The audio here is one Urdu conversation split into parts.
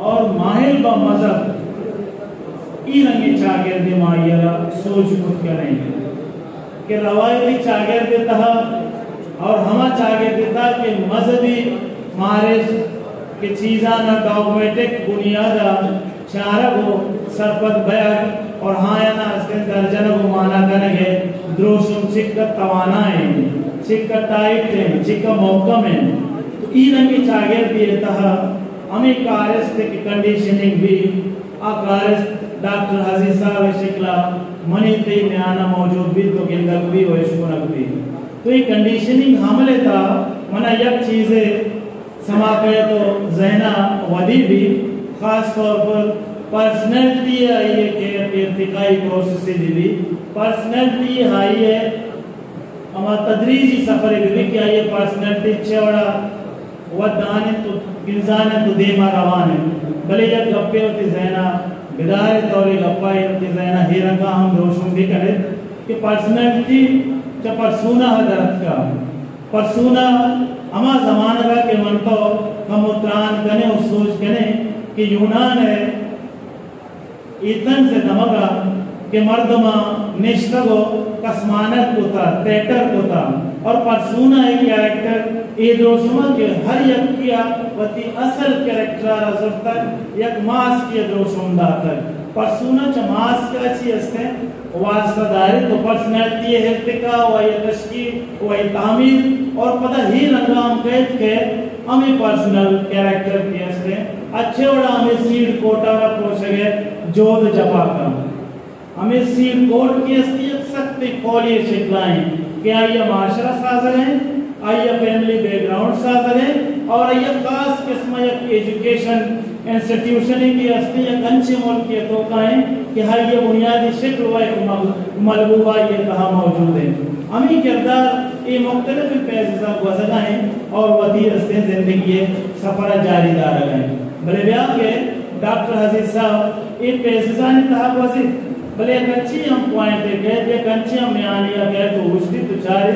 اور ماہل با مذہب ای رنگی چاگردی مائیرہ سوچ خود کریں کہ روایتی چاگردی تہا اور ہما چاگردی تہا کہ مذہبی مارج کہ چیزانا ڈاگمیٹک بنیادہ چارگو سرپت بیگ اور ہایانا اس کے درجنگو مانا کرنگے دروشم چکا توانائیں چکا ٹائٹیں چکا محکم ہیں تو ای رنگی چاگردی تہا ہمیں کارستے کی کنڈیشننگ بھی کارست ڈاکٹر حزیز صاحب شکلہ منی تی میں آنا موجود بھی تو گلگل بھی و اشکونک بھی تو یہ کنڈیشننگ حملے تھا منہ یک چیزیں سماقے تو ذہنہ ودی بھی خاص طور پر پرسنلٹی آئی ہے کہ ارتقائی پروسیس دی بھی پرسنلٹی آئی ہے اما تدریجی سفر بھی کہ آئی ہے پرسنلٹی چوڑا ودانے تو گنزانے تو دیما روانے بلے جب گپے ہوتی ذہنہ بدائے طوری گپائی ہوتی ذہنہ ہی رنگا ہم روشن بھی کرے کہ پرسنلٹی چا پرسونا حضرت کا پرسونا اما زمانہ کا کہ منتو ہم اتران کنے اور سوچ کنے کہ یونان ہے اتن سے دمگا کہ مردمہ نشتگو کسمانت کو تھا تیٹر کو تھا اور پرسونا ہے کیریکٹر ایدروشما کہ ہر یک کیا وطی اصل کیریکٹر رضب تک یک ماس کی ایدروشم داتا ہے پرسونا چا ماس کا چی اس نے واسطہ داری تو پرسنالٹی ارتقا و یہ تشکیل و یہ تعمیر اور پتہ ہی رنگام قید کے ہمیں پرسنل کیریکٹر کی اس نے اچھے وڑا ہمیں سیڈ کوٹا را پوچھے گئے جود جپا کا ہمیں سیڈ کوٹ کی اس کی سکتی کھولی شکلائیں کہ آئیہ معاشرہ سازر ہیں آئیہ فیملی بیک گراؤنڈ سازر ہیں اور آئیہ خاص قسمہ یک ایجوکیشن انسٹیٹیوشنی کی استی یک انچے ملک کے توقعیں کہ ہاں یہ بنیادی شکل و ایک ملبوبہ یہ کہاں موجود ہے ہمیں کردار یہ مختلف پیسزہ گزرنا ہے اور ودیر استے زندگی سفر جاری دار گئے بلے بیان کے ڈاکٹر حزیز صاحب یہ پیسزہ نے تحق وزیر بلے ایک اچھی ہم پوائنٹے گئے ایک اچھی ہم میانیہ گئے تو اجلی تو چارے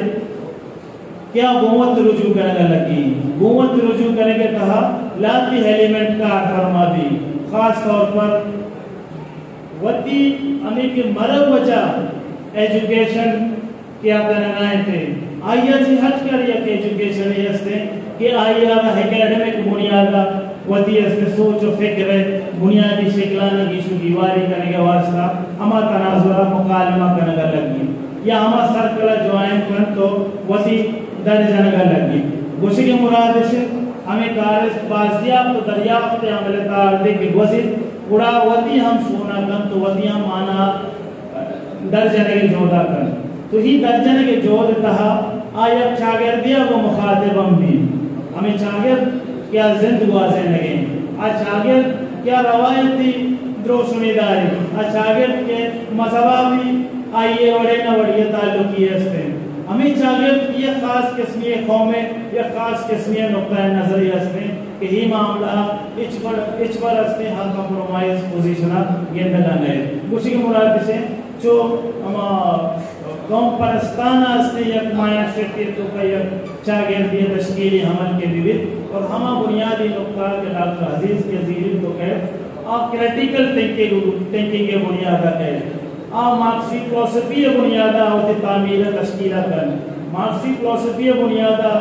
کیا گومت رجوع کرنے لگی گومت رجوع کرنے کے کہا لاتی ایلیمنٹ کا فرما دی خاص طور پر وطی ہمیں کہ مرد وجہ ایجوکیشن کیا کرنا ہے تھے آئیہ جی ہٹ کر یک ایجوکیشن ہے اس نے کہ آئیہ اکیڈمک بنیادہ وطی اس نے سوچ و فکر ہے بنیادی شکلانی کی شکیواری کرنے کے واسطہ ہما تناظرہ مقالمہ کرنے لگی یا ہما سرکلہ جوائن کن تو وطی درجہ نگا لگی گوشی کے مراد سے ہمیں کارس بازیاب تو دریافت عملتار دے کہ گوزید اڑا وطی ہم سونا کن تو وطی ہم آنا درجہ نگے جوڑا کن تو ہی درجہ نگے جوڑ تہا آیا چاگر دیا وہ مخاطبم بھی ہمیں چاگر کیا زند گوازے لگے چاگر کیا روایتی دروشنی داری چاگر کے مذہبہ بھی آئیے وڑے نہ وڑیے تعلقی ہے ہمیں چاہیے یہ خاص قسمی قومیں یہ خاص قسمی نقطہ نظری ہستے کہ ہی معاملہ اچبر ہستے ہاں کمپرومائز پوزیشنہ یہ نگاہ ہے اسی کے مراد سے جو قوم پرستانہ ہستے یک مایا شکر تو کا یک چاگردی تشکیلی حمل کے دیوید اور ہما بنیادی نقطہ کے ڈاکٹر عزیز کے زیرین تو کہے آپ کریٹیکل تھنکنگ کے بنیادہ کہے مارکسی فلسفی بنیادہ ہوتی تعمیر تشکیلہ کرنے مارکسی فلسفی بنیادہ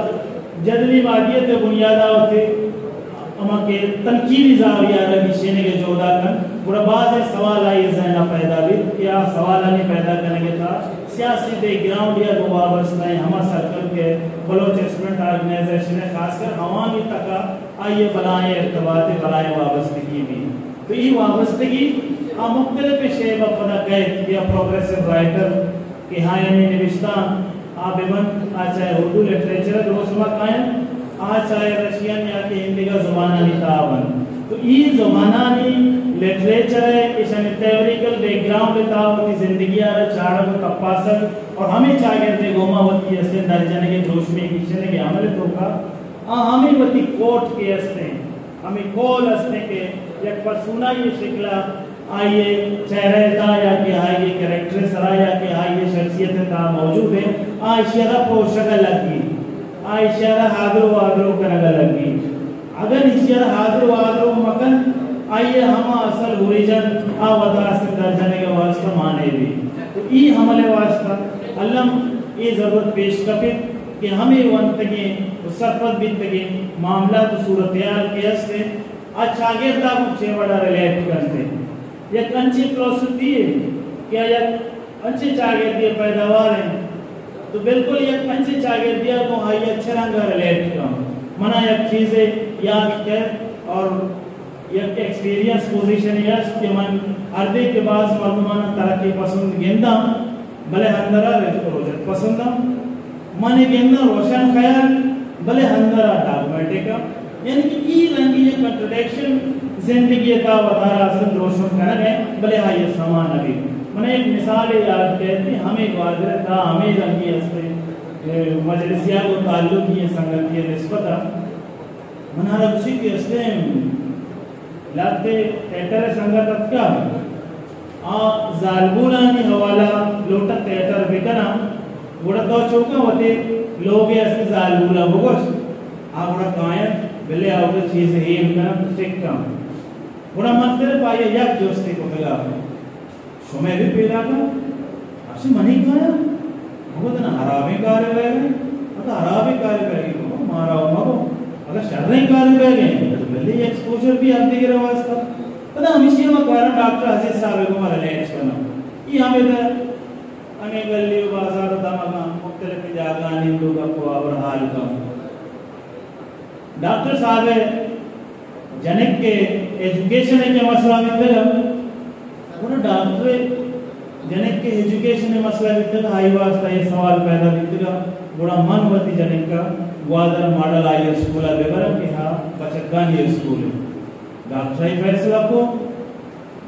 جدلی مادیت بنیادہ ہوتی اما کے تنقیدی زاویہ لگی شینے کے جوڑا کر بڑا بعض سوال آئی ذہنہ پیدا بھی کیا سوال آنے پیدا کرنے کے تھا سیاسی بیک گراؤنڈ یا دو وابستہ ہیں ہما سرکل کے بلوچ اسٹوڈنٹ آرگنائزیشن خاص کر عوامی تکا آئیے بلائیں ارتباط بلائیں وابستگی بھی تو یہ وابستگی مختلف شیب اپنا قید یا پروگریسو رائٹر کہ ہاں یعنی نوشتان آبیبن آچائے اردو لٹریچر روشما قائم آچائے رشین یا کہ ہندی کا زبانانی تعاون تو یہ زبانانی لٹریچر ہے اس ہمیں تیوریکل بیک گراؤنڈ تعاوتی زندگی آرہ چاڑا کو تپاسر اور ہمیں چاہتے گوما ہوتی ہے اس سے درجنے کے روشمی کشنے کے عمل تو کا ہمیں ہوتی کوٹ کے استے ہمیں کول استے کے یک پرسونا یہ شکلہ آئیے چہرہ تا یا کہ آئیے کریکٹر سرا یا کہ آئیے شخصیت تا موجود ہے آئیشہ پوشکہ لگی آئیشہ حاضر و آدرو کرنگا لگی اگر آئیشہ حاضر و آدرو مکن آئیے ہم اصل اوریجن آوازہ سے درجنے کے واسطہ مانے بھی تو ای حملے واسطہ علم یہ ضرورت پیش کرے کہ ہمیں ونتگیں سرپت بیتگیں معاملات صورتحال کے ہستے آج شاگردہ مجھے بڑا ریلیٹ کرتے یک انچی پروسس دیئے کیا یک انچی شاگردی پیداوار ہیں تو بالکل یک انچی شاگردی کو ہائی اچھا رنگا ریلیٹ کروں منا یک چیزیں یاد کر اور یک ایکسپیرینس پوزیشن یس کہ من عربی کے بعض مردمانہ ترقی پسند گندہ بلے ہندرہ روجت پسندم من گندہ روشن خیال بلے ہندرہ ڈاکمیٹکا یعنی کہ ای رنگی یہ کنٹرڈیکشن زندگی کا وطارہ اصل روشن کرنا ہے بلے ہائی سامان ابھی من ایک مثال یاد کہتے ہیں ہمیں گوادر تھا ہمیں رنگی اسے مجلسیہ کو تعلق یہ سنگت یہ نسبتہ منارا کسی کے اسے لاتے تیٹر سنگت اتکا زالبولانی حوالہ لوٹا تیٹر بکنا گوڑا تو چوکا ہوتے لوگ ایسے زالبولا بگوش گوڑا کائن بلے آوگا چیز ہی امکنا سکتا گوڑا منصر پائے یک جوستے کو ملا شمیں بھی پیدا کر آشی منی کھایا بہت نا حرابی کارے بے گئے اگر حرابی کارے بے گئے مارا ہو مگو اگر شرعی کارے بے گئے تو بلے یہ ایکسپوجر بھی آپ دیکھ رہا واسطہ پتہ ہمیشہ میں کارا ڈاکٹر حسیث صاحب کو مارا لیٹ کرنا یہ ہمیں در ہمیں گلی و بازار دماغا مختلف جاگانی لوگا کو آور حال کا ڈاکٹر صاحب جنک کے ایجوکیشن کے مسئلہ میں تھے انہوں ڈاکٹر جنک کے ایجوکیشن کے مسئلہ میں تھے ہائی واسطہ یہ سوال پیدا بھی تھا بڑا من ہوتی جنک کا گوادر ماڈل آئی اسکولہ بگرم کہ ہاں بچکانی اسکول ہے ڈاکٹر ہی فیصلہ کو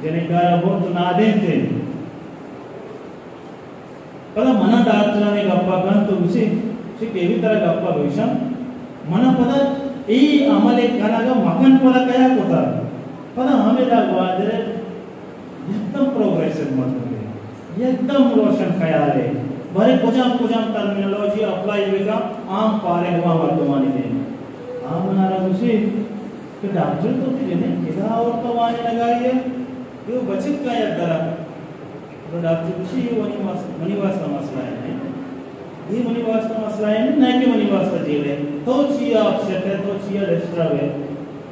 جنک کا بہت نادین تھے پتہ منا ڈاکٹر نے گپا کن تو اسی کیوی طرح گپا بھیشا منا پتہ ای عمل ایک کھانا کا مکن پڑا کیا کوتا پتہ ہمیں دا گوادر یکدم پروگریسو مطلب ہے یکدم روشن خیال ہے بھرے کجام ٹرمینالوجی اپلائی ہوئے گا عام پارے ہوا مردمانی دیں عام منارا کسی کہ ڈاکٹر تو تھی جنہیں کدا اور تو آنے لگائی ہے یہ بچت کا یک درہ تو ڈاکٹر کسی یہ منی واسطہ مسئلہ ہے یہ منی واسطہ مسئلہ ہے نہیں کہ منی واسطہ جیل ہے تو چیئے آپ سیٹ ہے تو چیئے ڈسٹرب ہے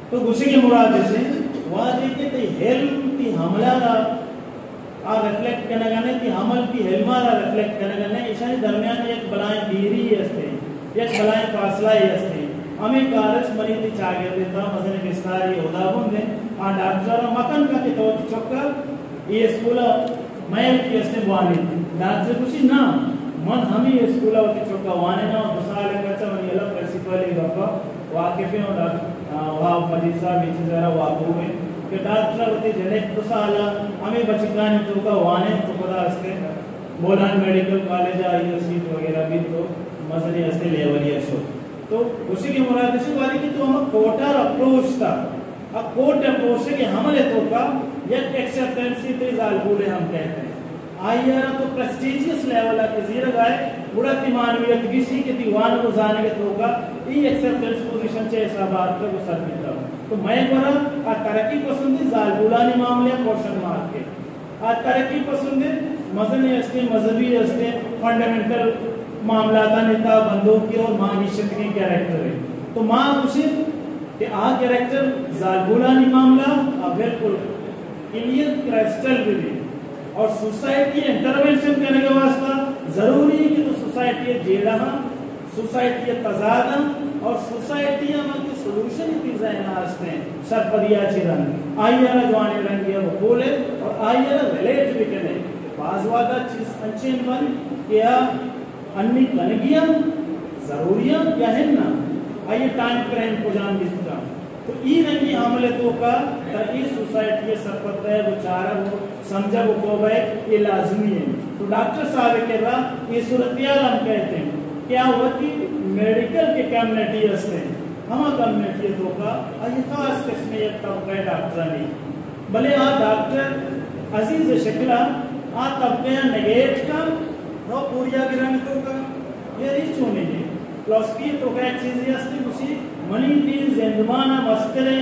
تو کسی کے مراد سے واضح کہ تی ہیلم تی حملہ را ریفلیکٹ کرنے گا نہیں تی حمل تی ہیلمہ را ریفلیکٹ کرنے گا نہیں اشانی درمیان ایک بلائیں دیری ہی استے ایک بلائیں فاصلہ ہی استے ہمیں کارس منی تی چاگے دیتا مثلا بستاری ہودا بندے ڈاکٹر مکن کا کہ تو چکا یہ اسکولہ میں کی اسے بوانی ڈاکٹر کچھ نا من ہمیں اسکولہ ہوتی چکا وانے نا دوسرا لے کچھا منی اللہ پرسیپل ہی گفا واقفی ہوں وہاں مجید صاحب بیچے ذرا واقعو میں کہ ڈاکٹر ہوتی جنیک دوسرا اللہ ہمیں بچکانی چکا وانے تو خدا اسے بولان میڈیکل کالج آئی سیٹ وغیرہ بھی تو مزنی اسے لیولی شو تو اسی کی مراد اسی والی کی تو ہم کوٹر اپروچ تھا اب کوٹ اپروچ ہے کہ ہمارے تو کا یک ایکسپٹنسی تے زالبولے ہم کہتے ہیں آئیے تو پریسٹیجیس لیول ہے کہ زیر گائے بڑا تیمانویت کسی کے دیوان کو جانے کے تو کا ای ایکسپٹنس پوزیشن چاہے حسابات کا گسر بیتا تو میں برا ترقی پسندی زالبولانی معاملے کوشن مارک کے ترقی پسندی مذہبی استے مذہبی استے فنڈامنٹل معاملات نیتا بندوق کی اور معیشت کے کیریکٹر ہے تو ماں اسے کہ کیریکٹر زالبولانی معاملہ بالکل کلیئر کرسٹل بھی اور سوسائٹی انٹرونشن کرنے کے واسطہ ضروری ہے کہ تو سوسائٹی جیڑا سوسائٹی تضادہ اور سوسائٹی میں کی سلوشن کی ذہن آستے ہیں سرپدیا چیرن آئیے نا جوانے رنگی وہ بولے اور آئیے نا ریلیٹ بھی کرنے بعض وعدہ چیز انچین بن کیا انی کنگیاں ضروریاں کیا ہے نا آئیے ٹائم کرائم کو جان بھی سکتا تو ای رنگی عملتوں کا تاکہ سوسائٹی سرپت ہے وہ چارہ وہ سمجھا وہ کو ہے یہ لازمی ہے تو ڈاکٹر صاحب کہہ رہا یہ صورتیال ہم کہتے ہیں کیا ہوا کہ میڈیکل کے کمیونٹی ہستے ہیں ہمیں کمیونٹی تو کا آئی خاص قسم ایک طبقہ ڈاکٹر نہیں بلے ڈاکٹر عزیز شکلہ طبقہ نگیٹ کا وہ پوریا گرن تو کا یہ ریچ ہونے گی فلسفی تو کا ایک چیز ہستی اسی منی تین زندمانہ مسکریں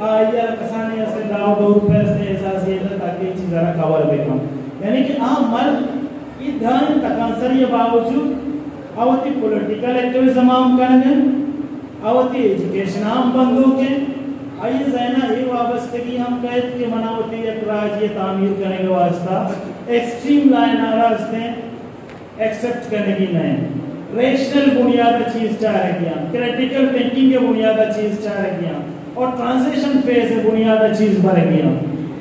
آیا کسانی اسے داو دور پر اسے احساسی ہے تاکہ چیز ذرا کور بکم یعنی کہ عام مرد یہ دھان تکانسری باوجود آواتی پولیٹیکل ایکٹیویزم عام کرنے آواتی ایجوکیشن عام بندوں کے آئیے زینہ ہی وابستگی ہم قید کے مناوتی ایک راج یہ تعمیر کرنے کے واسطہ ایکسٹریم لائن آراز نے ایکسپٹ کرنے کی نہیں ریشنل بنیادہ چیز چاہ رہے گیا کریٹیکل تھنکنگ کے بنیادہ چیز چاہ رہے گیا اور ٹرانزیشن فیز بنیادہ چیز بھر گیا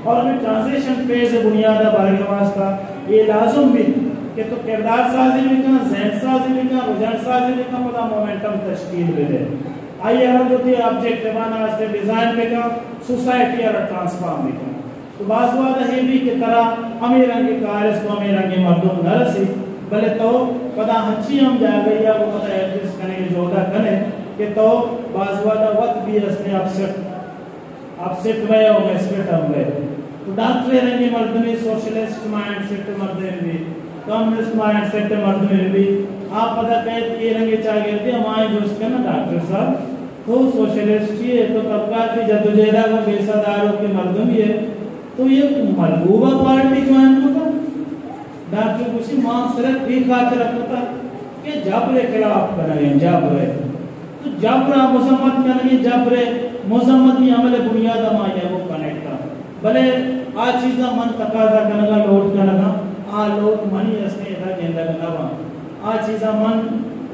اور ہمیں ٹرانزیشن فیز بنیادہ بھر کے واسطہ یہ لازم بھی کہ تو کردار سازی بھی کہاں ذہن سازی بھی کہاں رجحان سازی بھی کہاں خدا مومنٹم تشکیل بھی دے آئیے ہم جو تھی آبجیکٹ بانا اس نے ڈیزائن بھی کہاں سوسائٹی اور ٹرانسفارم بھی کہاں تو بعض وعدہ ہے بھی کہ طرح امیر رنگی کارس تو امیر رنگی مردم نہ رسی بلے تو پدا ہنچی ہم جا گئی یا وہ پتا ایڈریس کرنے کے جوڑا کرنے کہ تو بعض وعدہ وقت بھی اس نے اپسٹ ہوئے اور میسپٹ ہم گئے تو ڈاکٹر رنگی مردمی سوشلسٹ مائنڈ سیٹ مردمی بھی کمونسٹ مائنڈ سیٹ مردمی بھی آپ پتہ کہتے یہ رنگی چاہ گئے تھے ہمارے جو اس کے نا ڈاکٹر صاحب تو سوشلسٹ ہی ہے تو طبقات بھی جدوجہدہ کو بیسا داروں کے مردمی ہے تو یہ مرغوبہ پارٹی جوائن ہوتا ڈاکٹر کسی معاصرت بھی خاطر رکھتا کہ جبر خلاف کرنے جبر تو جبر مذمت کرنے جبر مذمت بھی عمل بنیاد مایا وہ کنیکٹ کر بلے آ چیزاں من تقاضا کرنا لوٹ کرنا آ لوٹ منی اسنے ادا گیندا کرنا آ چیزاں من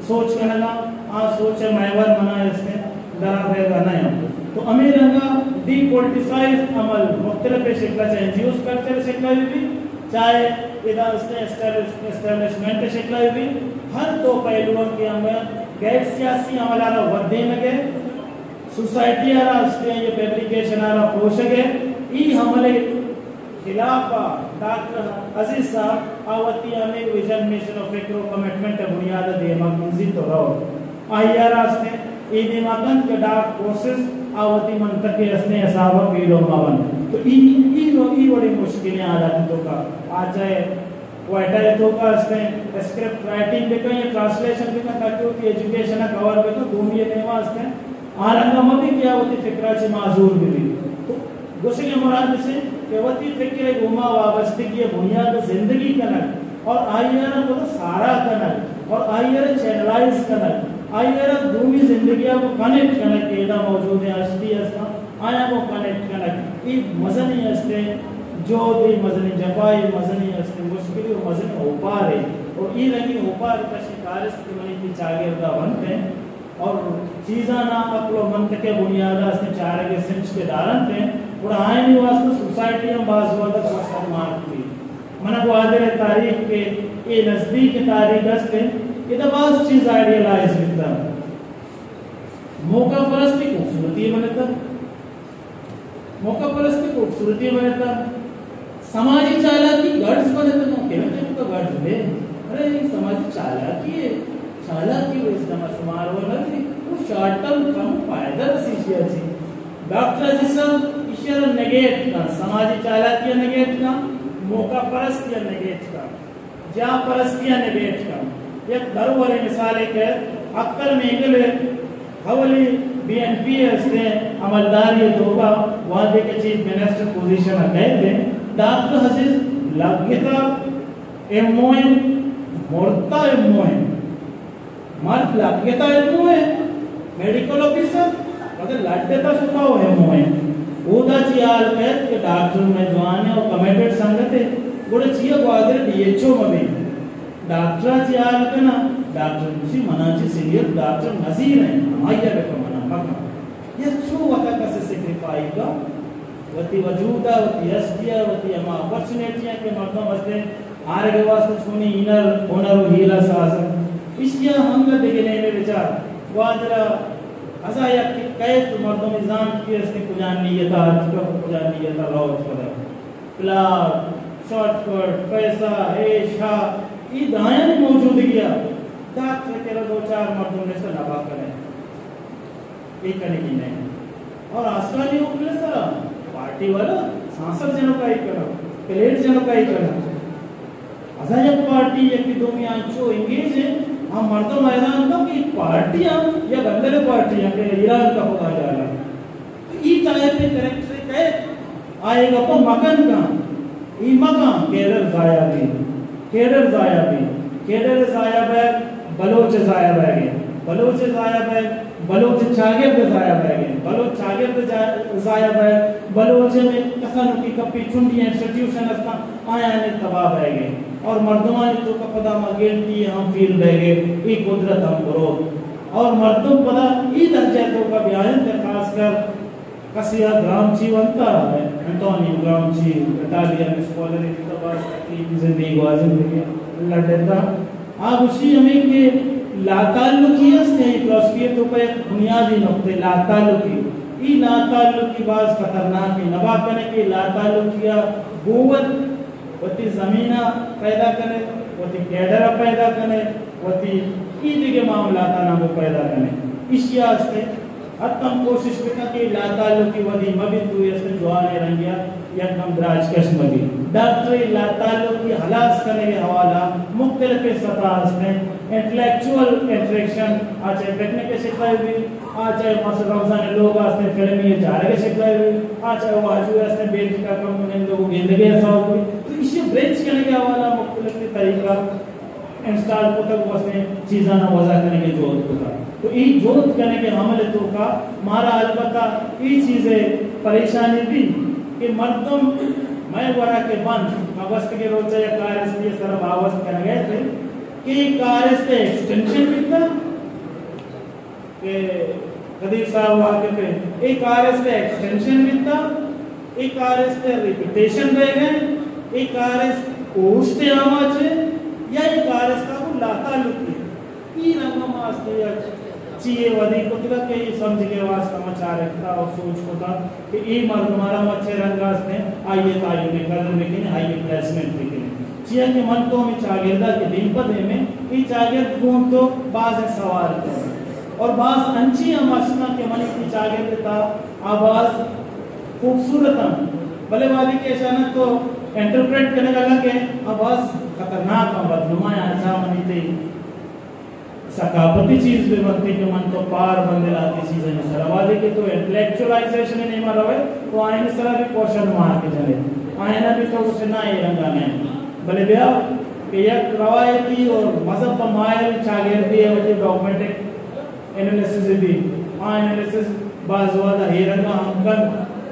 سوچ کرنا آ سوچ محور منا اسنے درا ہے گنا تو امیر رنگا ڈی پولیٹیسائز عمل مختلف شکل چاہے جیوز کلچر شکل بھی چاہے ادھر اس نے اسٹیبلشمنٹ شکل بھی ہر دو پہلوؤں کے ہمیں غیر سیاسی عمل آ رہا ودے لگے سوسائٹی آ رہا اس نے یہ فیبریکیشن آ رہا پوش گئے ای حملے خلاف ڈاکٹر عزیز صاحب آواتی ہمیں ویژن میشن اور فکر و کمٹمنٹ بنیاد دیماغ منزی تو رہو آئی آر اس نے ای دیماغن کے ڈاک پروسیس آواتی منطقی اس نے اصابہ پیلو مابن تو ای بڑی مشکلیں آ جاتی تو کا آ جائے کوئٹا ہے تو کا اس نے اسکرپٹ رائٹنگ بھی کہیں ٹرانسلیشن بھی کہیں تاکہ ہوتی ایجوکیشن کور بھی تو دوم یہ دیما اس نے آرنگا میں بھی کیا ہوتی فکرہ چی معذور بھی تو گوشے کے مراد سے کہ ہوتی فکر گما وابستگی بنیاد زندگی کنک اور آئیارہ کو سارا کنک اور آئیارہ چینلائز کنک آئیارہ دومی زندگیہ کو کنیکٹ کنک ایدہ موجود ہے اشتی اسنا آیا کو کنیکٹ کنک ای مزنی استے جو دی مزنی جفائی مزنی استے مشکلی و مزنی اوپارے اور ای رنگی اوپار کا شکارست کی منی کی چاگردہ بنتے ہیں اور چیزانا اقل و منطقے بنیادہ اس نے چارے کے سنچ کے دارن تھے اور آئینی واسطہ سوسائٹی ہم بعض وقت واسطہ مارک تھی منہ کو آدھر تاریخ کے یہ نزدیک تاریخ ہستے یہ تو بعض چیز آئیڈیالائز بکتا موقع پرستی خوبصورتی بنتا موقع پرستی خوبصورتی بنتا سماجی چالاکی گرڈز بنتا نو کہتے ہیں تو گرڈز لے ارے سماجی چالاکی ہے چالاکی وہ اس نمہ سمار ہو لگی وہ شارٹم کم پائدہ سیشیا جی ڈاکٹر عزیز صاحب اشیاء نگیٹ کا سماجی چالاکی نگیٹ کا موقع پرستی نگیٹ کا جا پرستی نگیٹ کا یک درواری مثال ایک ہے اکتر میں اگلے حولی بی این پی ایس نے عملداری دوگا وعدے کے چیف منسٹر پوزیشن اگئے تھے ڈاکٹر عزیز لگتا اموئن مرتا اموئن مرد لگتا اموئن میڈیکل آفیسر مگر لڑتا شکا ہو اموئن اودا چیال کہت کہ ڈاکٹر میں جوانے اور کمیٹڈ سنگتے گوڑے چیئے گوادر ڈی ایچ او میں ڈاکٹر چیال کہنا ڈاکٹر کسی مناچی سینئر ڈاکٹر نظیر ہیں آئیہ بکا منا مکا یہ چھو وقت کسے سیکریفائی کا وتی وجودہ وتی ہستیہ وتی اما اپرچنیٹیاں کے مردم ہستے آرگے واسطہ چھونی انر ہونر و ہیلہ سازن اشیاء ہم کا دیکھنے میں بچار وادرہ ازا یا کئیت مردم نظام کی اس نے کجان نیتا کجان نیتا روز پڑا پلاٹ شارٹ کٹ پیسہ ایشا یہ دائیں موجود گیا ڈاکٹر تیرا دو چار مردوں نے سے نبا کریں ایک کرنے کی نہیں اور آسکانی اکلے سا پارٹی والا سانسر جنوں کا ہی کرنا پلیٹ جنوں کا ہی کرنا ازا یک پارٹی یکی دومی آنچو انگیج ہے ہم مردوں میدان کا کہ پارٹیاں یا گندل پارٹیاں کہ ایران کا خدا جانا ای ٹائپ کریکٹر کہے آئے گا تو مکن کا ای مکان کیرر زایا بھی کیرر زایا بھی کیرر زایا بے بلوچ زایا بے گئے بلوچ زایا بے بلوچ چاگرد زایا بے گئے بلوچ چاگرد زایا بے بلوچ میں کسانوں کی کپی چنڈی انسٹیٹیوشن استا آیا نے تباہ بے گئے اور مردمانی تو کپدا مگلتی ہم فیل بے گئے ای قدرت ہم کرو اور مردم پدا ای درجہ تو کا بیان تے خاص کر کسیا گرامچی ونتا ہے انٹونی گرامچی اٹالین اسکولر اتباس کی زندگی وازن لگے لڑتا آپ اسی ہمیں کہ لا تعلقی ہے فلسفی تو کا ایک بنیادی نقطے لا تعلقی ای لا تعلقی بعض خطرناک ہے نبا کرنے کی لا تعلقیہ قوت وتی زمینہ پیدا کرنے وتی کیڈرہ پیدا کرنے وتی ای دیگے معاملات نامو پیدا کرنے اس یاد سے حتی ہم کوشش کرتا کہ لا تعلقی ودی مبید دوئی اس میں جوانے رنگیا یا کم دراج کش مبید ڈاکٹری لا تعلقی حلاس کرنے کے حوالہ مختلف سطح اس میں انٹلیکچول انٹریکشن آچھے بیٹھنے کے شکلائے بھی آچھے مصر روزانے لوگ آستے فلمی جارے کے شکلائے بھی آچھے واجو آستے بیٹھ کا کم انہیں لوگوں گندگی ایسا ہوگی تو اسی برینچ کرنے کے حوالہ مختلف طریقہ انسٹال کو تک اس میں چیزانا وضع کرنے کے جوت کو تھا تو ای جوت کرنے کے حملے تو کا مارا البتہ ای چیزیں پریشانی بھی کہ مردم میں ورہ کے بند آوست کے روچہ یا کارستی سرب آوست کرنے گئے تھے کہ کارستے ایکسٹینشن بھی تھا کہ قدیر صاحب واقع پہ ایک کارستے ایکسٹینشن بھی تھا ایک کارستے ریپیٹیشن رہ گئے ایک کارست اوشتے آماچے یا ایک کارستا کو لاتا لکھتے ای رنگا ماستے یا چیئے ودی کو تکا کہ یہ سمجھ کے واسطہ مچا رکھتا اور سوچ کو تھا کہ ای مردمارا مچے رنگاز نے آئیے تائیوں میں قدر بکنے آئیے پلیسمنٹ بکنے چیئے کہ من تو ہمیں چاگردہ کے دن پدے میں ای چاگرد کون تو بعض سوال کریں اور بعض انچی ہم اشنا کہ منی کی چاگرد تا آواز خوبصورت ہم بلے والی کے اشانت تو انٹرپریٹ کرنے لگا کہ آواز خطرناک ہم بدنمائے آجا منی تے ثقافتی چیز بھی بنتی کہ من تو پار بندے لاتی چیزیں مثلا وادی کہ تو انٹلیکچولائزیشن نہیں مارا ہوئے تو آئین اس طرح بھی کوشن مار کے چلے آئینہ بھی تو اسے نہ یہ رنگا نہیں بلے بیا کہ یک روایتی اور مذہب کا مائل چاگردی ہے وجہ ڈاکومنٹک انالیسس بھی انالیسس بعض وعدہ ہی رنگا ہم کر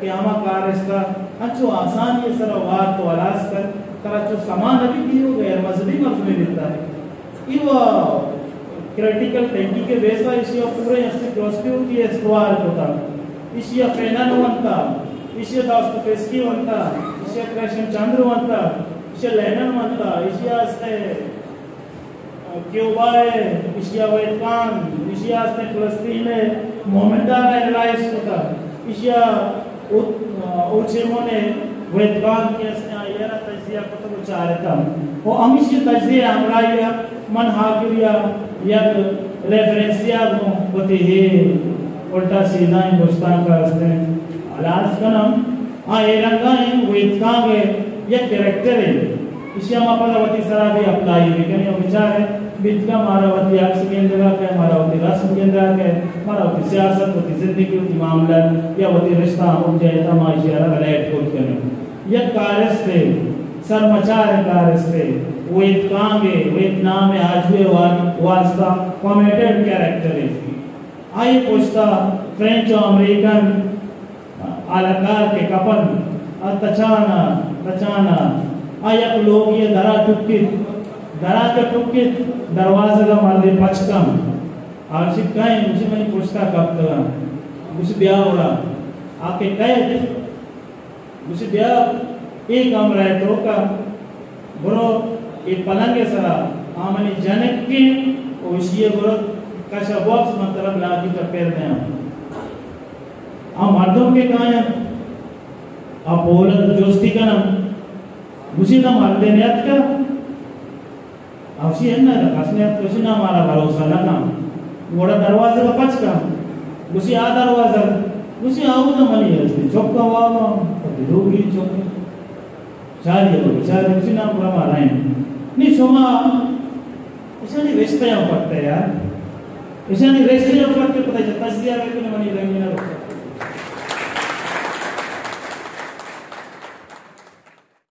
کہ ہما کارستا انچو آسان یہ سروات تو علاس کر ترچو سامان ابھی کی ہو گئے مذہبی مرضوی دیتا ہے یہ کریٹیکل تینکی کے بیسا اسیا پورے اس میں کلوسٹیو کی استوار ہوتا اسیا فینن ہوتا اسیا داستوفیسکی ہوتا اسیا کریشن چاندر ہوتا اسیا لینن ہوتا اسیا استے کیوبائے اسیا ویتکان اسیا استے فلسطین مومنٹار اینلائز ہوتا اسیا اوچیموں نے ویتکان کی اسنے آئیرہ تجزیہ کو تو چاہ رہتا وہ امیشی تجزیہ ہمرائی من حاکریا یک ریفرنسیا کو ہوتی ہے الٹا سیدھا ہندوستان کا رستے علاج کنم آئے رنگائیں وہ اتکاں گے یک کریکٹر ہے اسی ہم اپنا وطی سرا بھی اپلائی بھی کنی ہم بچار ہے بیتکا مارا وطی عکس کے اندرہ کے مارا وطی رسم کے اندرہ کے مارا وطی سیاست وطی زندگی وطی معاملہ یا وطی رشتہ ہم جائے تماشی رہا ریٹ کھوٹ کرنے یک کارستے سر مچار کارستے وہ اتکانگے وہ اتنام آجوے واسطہ کومیٹڈ کیریکٹر ہے آئی پوچھتا فرینچ و امریکن علاقار کے کپن تچانا آئی اک لوگ یہ درہ کے ٹکت دروازہ کا مردے پچکم آرشی کہیں مجھے میں پوچھتا کب تگا مجھے بیاہ ہو رہا آپ کے کہے مجھے بیاہ ایک امرہ تو کا برو ایک پلنگ سرا آمنی جنک کی اوشیے برو کشا باکس مطلب لاتی کا پیر دیں آم مردوں کے کہاں آپ بولت جوستی کنا مجھے نہ مردے نیت کا آوشی ہے نا رکھاس نیت کسی نہ مارا بھروسہ لگا موڑا دروازے کا پچ کا مجھے آ دروازہ مجھے آؤ نہ منی ہے چوکا ہوا دوگری چوکا شاید اسی نام پورا مارا ہے نہیں شما ایسا نہیں رشتہ یہاں پڑھتا ہے یار ایسا نہیں رشتہ یہاں پڑھتے پتہ ہے تجزیہ میں کنی منی رنگی نہ رکھتا